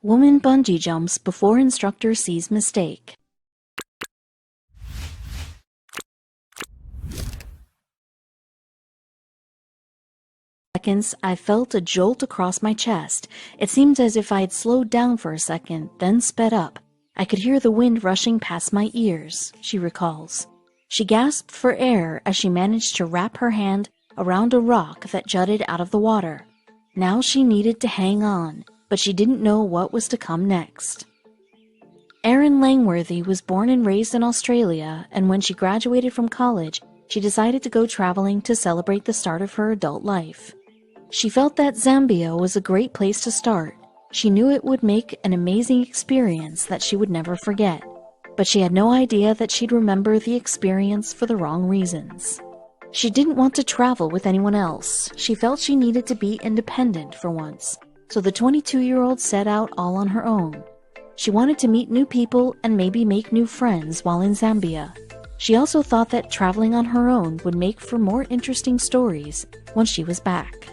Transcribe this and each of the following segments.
Woman bungee jumps before instructor sees mistake. Seconds, I felt a jolt across my chest. It seemed as if I had slowed down for a second, then sped up. I could hear the wind rushing past my ears, she recalls. She gasped for air as she managed to wrap her hand around a rock that jutted out of the water. Now she needed to hang on, but she didn't know what was to come next. Erin Langworthy was born and raised in Australia, and when she graduated from college, she decided to go traveling to celebrate the start of her adult life. She felt that Zambia was a great place to start. She knew it would make an amazing experience that she would never forget, but she had no idea that she'd remember the experience for the wrong reasons. She didn't want to travel with anyone else. She felt she needed to be independent for once, so the 22-year-old set out all on her own. She wanted to meet new people and maybe make new friends while in Zambia. She also thought that traveling on her own would make for more interesting stories once she was back.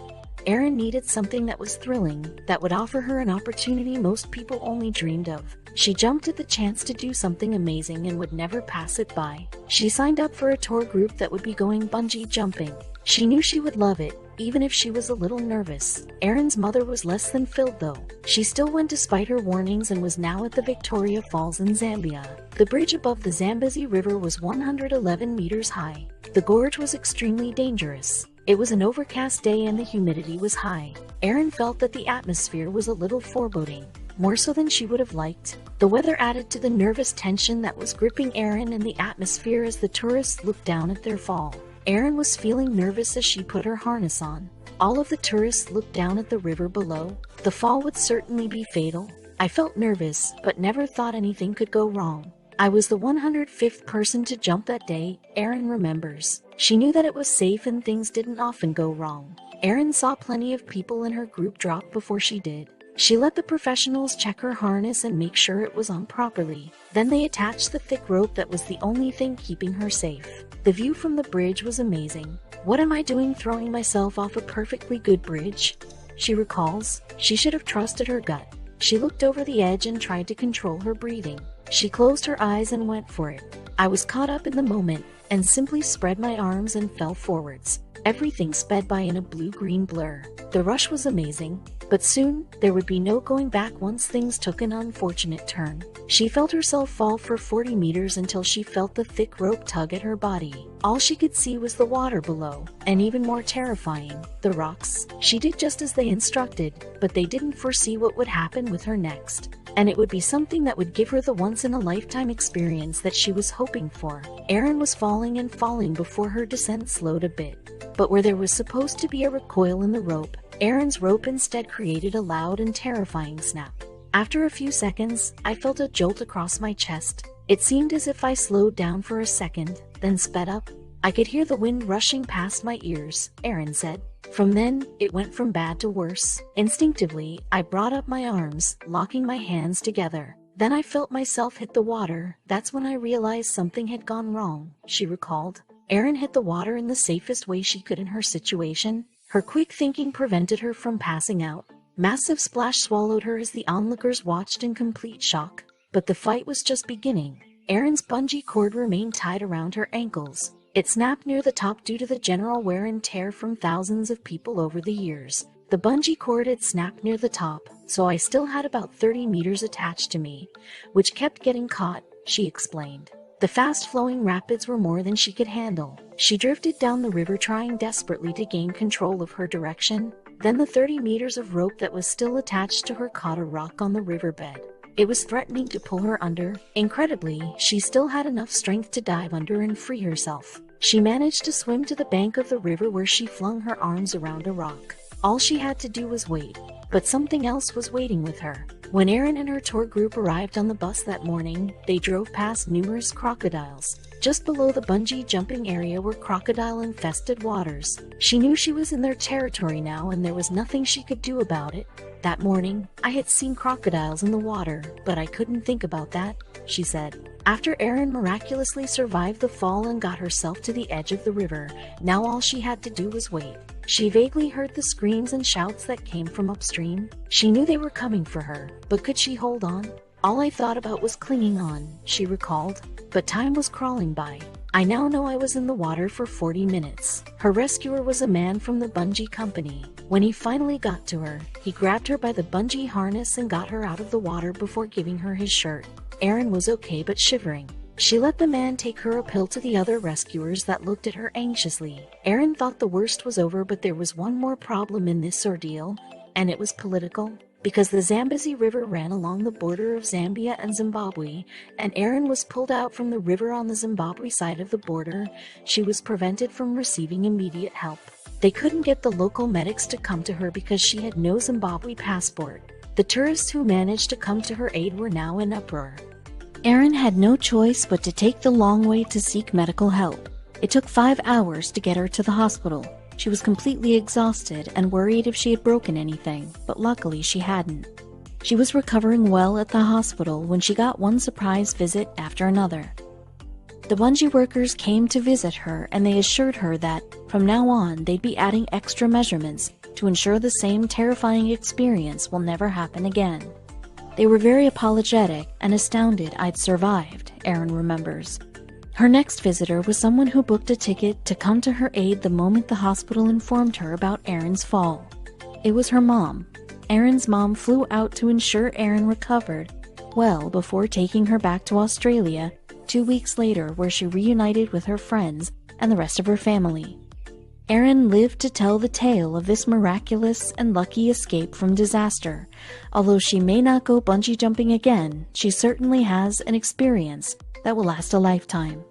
Erin needed something that was thrilling, that would offer her an opportunity most people only dreamed of. She jumped at the chance to do something amazing and would never pass it by. She signed up for a tour group that would be going bungee jumping. She knew she would love it, even if she was a little nervous. Erin's mother was less than thrilled though. She still went despite her warnings and was now at the Victoria Falls in Zambia. The bridge above the Zambezi River was 111 meters high. The gorge was extremely dangerous. It was an overcast day and the humidity was high. Erin felt that the atmosphere was a little foreboding, more so than she would have liked. The weather added to the nervous tension that was gripping Erin and the atmosphere as the tourists looked down at their fall. Erin was feeling nervous as she put her harness on. All of the tourists looked down at the river below. The fall would certainly be fatal. I felt nervous, but never thought anything could go wrong. I was the 105th person to jump that day, Erin remembers. She knew that it was safe and things didn't often go wrong. Erin saw plenty of people in her group drop before she did. She let the professionals check her harness and make sure it was on properly. Then they attached the thick rope that was the only thing keeping her safe. The view from the bridge was amazing. What am I doing throwing myself off a perfectly good bridge? She recalls. She should have trusted her gut. She looked over the edge and tried to control her breathing. She closed her eyes and went for it. I was caught up in the moment and simply spread my arms and fell forwards. Everything sped by in a blue-green blur. The rush was amazing, but soon there would be no going back once things took an unfortunate turn. She felt herself fall for 40 meters until she felt the thick rope tug at her body. All she could see was the water below, and even more terrifying, the rocks. She did just as they instructed, but they didn't foresee what would happen with her next. And it would be something that would give her the once-in-a-lifetime experience that she was hoping for. Erin was falling and falling before her descent slowed a bit. But where there was supposed to be a recoil in the rope, Erin's rope instead created a loud and terrifying snap. After a few seconds, I felt a jolt across my chest. It seemed as if I slowed down for a second, then sped up. I could hear the wind rushing past my ears, Erin said. From then, it went from bad to worse. Instinctively, I brought up my arms, locking my hands together. Then I felt myself hit the water. That's when I realized something had gone wrong, she recalled. Erin hit the water in the safest way she could in her situation. Her quick thinking prevented her from passing out. Massive splash swallowed her as the onlookers watched in complete shock. But the fight was just beginning. Erin's bungee cord remained tied around her ankles. It snapped near the top due to the general wear and tear from thousands of people over the years. The bungee cord had snapped near the top, so I still had about 30 meters attached to me, which kept getting caught, she explained. The fast-flowing rapids were more than she could handle. She drifted down the river trying desperately to gain control of her direction. Then the 30 meters of rope that was still attached to her caught a rock on the riverbed. It was threatening to pull her under. Incredibly, she still had enough strength to dive under and free herself. She managed to swim to the bank of the river where she flung her arms around a rock. All she had to do was wait, but something else was waiting with her. When Erin and her tour group arrived on the bus that morning, they drove past numerous crocodiles. Just below the bungee jumping area were crocodile-infested waters. She knew she was in their territory now and there was nothing she could do about it. That morning, I had seen crocodiles in the water, but I couldn't think about that, she said. After Erin miraculously survived the fall and got herself to the edge of the river, now all she had to do was wait. She vaguely heard the screams and shouts that came from upstream. She knew they were coming for her, but could she hold on? All I thought about was clinging on, she recalled, but time was crawling by. I now know I was in the water for 40 minutes. Her rescuer was a man from the Bungee company. When he finally got to her, he grabbed her by the bungee harness and got her out of the water before giving her his shirt. Erin was okay but shivering. She let the man take her uphill to the other rescuers that looked at her anxiously. Erin thought the worst was over, but there was one more problem in this ordeal, and it was political. Because the Zambezi River ran along the border of Zambia and Zimbabwe, and Erin was pulled out from the river on the Zimbabwe side of the border, she was prevented from receiving immediate help. They couldn't get the local medics to come to her because she had no Zimbabwe passport. The tourists who managed to come to her aid were now in uproar. Erin had no choice but to take the long way to seek medical help. It took 5 hours to get her to the hospital. She was completely exhausted and worried if she had broken anything, but luckily she hadn't. She was recovering well at the hospital when she got one surprise visit after another. The bungee workers came to visit her, and they assured her that, from now on, they'd be adding extra measurements to ensure the same terrifying experience will never happen again. They were very apologetic and astounded I'd survived, Erin remembers. Her next visitor was someone who booked a ticket to come to her aid the moment the hospital informed her about Erin's fall. It was her mom. Erin's mom flew out to ensure Erin recovered well before taking her back to Australia 2 weeks later, where she reunited with her friends and the rest of her family. Erin lived to tell the tale of this miraculous and lucky escape from disaster. Although she may not go bungee jumping again, she certainly has an experience that will last a lifetime.